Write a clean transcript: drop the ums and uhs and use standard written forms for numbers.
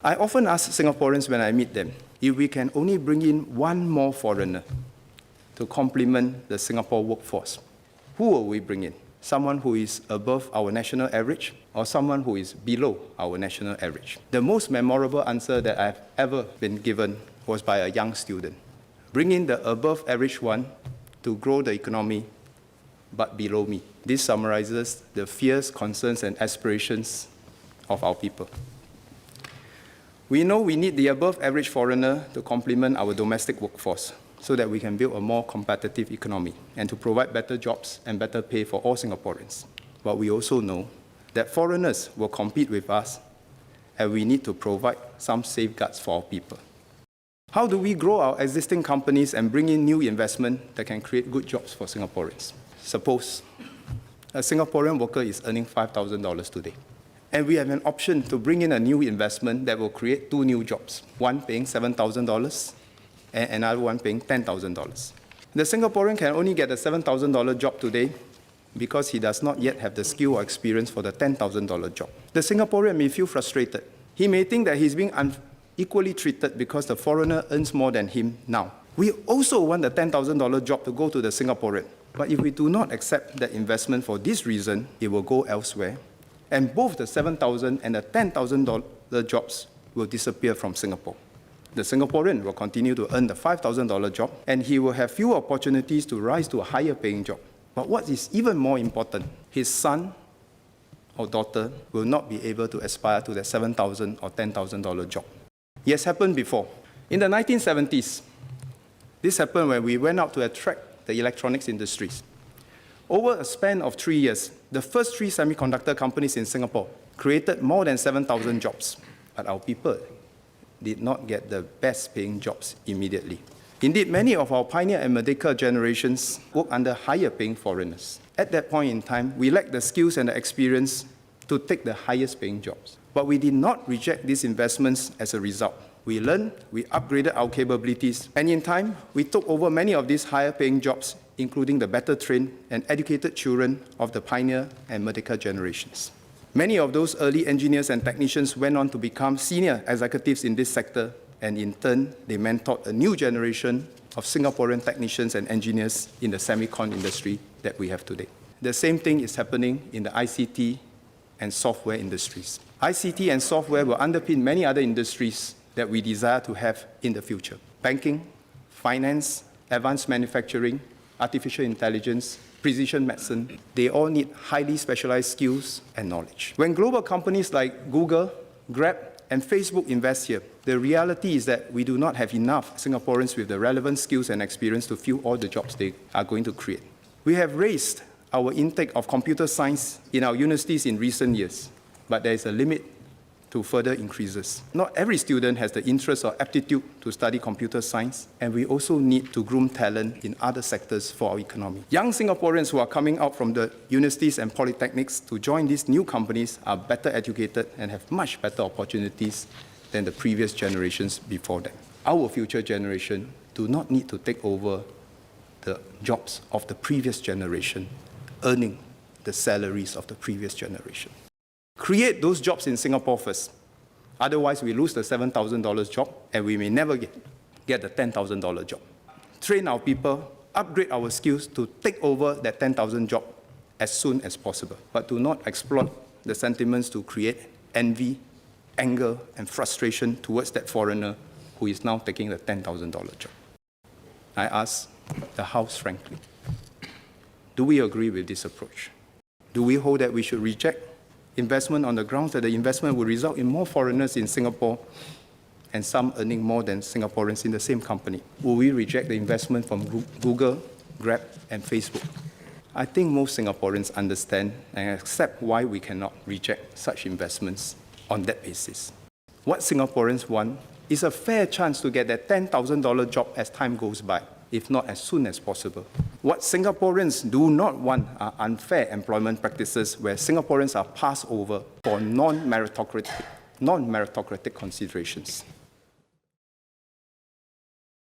I often ask Singaporeans when I meet them, if we can only bring in one more foreigner to complement the Singapore workforce, who will we bring in? Someone who is above our national average or someone who is below our national average? The most memorable answer that I've ever been given was by a young student. Bring in the above average one to grow the economy, but below me. This summarizes the fears, concerns, and aspirations of our people. We know we need the above average foreigner to complement our domestic workforce so that we can build a more competitive economy and to provide better jobs and better pay for all Singaporeans. But we also know that foreigners will compete with us and we need to provide some safeguards for our people. How do we grow our existing companies and bring in new investment that can create good jobs for Singaporeans? Suppose a Singaporean worker is earning $5,000 today, and we have an option to bring in a new investment that will create two new jobs, one paying $7,000 and another one paying $10,000. The Singaporean can only get a $7,000 job today because he does not yet have the skill or experience for the $10,000 job. The Singaporean may feel frustrated. He may think that he's being unequally treated because the foreigner earns more than him now. We also want the $10,000 job to go to the Singaporean. But if we do not accept that investment for this reason, it will go elsewhere. And both the $7,000 and the $10,000 jobs will disappear from Singapore. The Singaporean will continue to earn the $5,000 job, and he will have fewer opportunities to rise to a higher paying job. But what is even more important, his son or daughter will not be able to aspire to that $7,000 or $10,000 job. It has happened before. In the 1970s, this happened when we went out to attract the electronics industries. Over a span of 3 years, the first 3 semiconductor companies in Singapore created more than 7,000 jobs, but our people did not get the best paying jobs immediately. Indeed, many of our pioneer and Merdeka generations work under higher paying foreigners. At that point in time, we lacked the skills and the experience to take the highest paying jobs. But we did not reject these investments as a result. We learned, we upgraded our capabilities, and in time, we took over many of these higher paying jobs, including the better trained and educated children of the pioneer and Merdeka generations. Many of those early engineers and technicians went on to become senior executives in this sector, and in turn, they mentored a new generation of Singaporean technicians and engineers in the semicon industry that we have today. The same thing is happening in the ICT and software industries. ICT and software will underpin many other industries that we desire to have in the future. Banking, finance, advanced manufacturing, artificial intelligence, precision medicine, they all need highly specialized skills and knowledge. When global companies like Google, Grab, and Facebook invest here, the reality is that we do not have enough Singaporeans with the relevant skills and experience to fill all the jobs they are going to create. We have raised our intake of computer science in our universities in recent years, but there is a limit to further increases. Not every student has the interest or aptitude to study computer science, and we also need to groom talent in other sectors for our economy. Young Singaporeans who are coming out from the universities and polytechnics to join these new companies are better educated and have much better opportunities than the previous generations before them. Our future generation do not need to take over the jobs of the previous generation, earning the salaries of the previous generation. Create those jobs in Singapore first. Otherwise, we lose the $7,000 job and we may never get the $10,000 job. Train our people, upgrade our skills to take over that $10,000 job as soon as possible. But do not exploit the sentiments to create envy, anger, and frustration towards that foreigner who is now taking the $10,000 job. I ask the House frankly, do we agree with this approach? Do we hold that we should reject investment on the grounds that the investment will result in more foreigners in Singapore and some earning more than Singaporeans in the same company? Will we reject the investment from Google, Grab, and Facebook? I think most Singaporeans understand and accept why we cannot reject such investments on that basis. What Singaporeans want is a fair chance to get that $10,000 job as time goes by, if not as soon as possible. What Singaporeans do not want are unfair employment practices where Singaporeans are passed over for non-meritocratic considerations.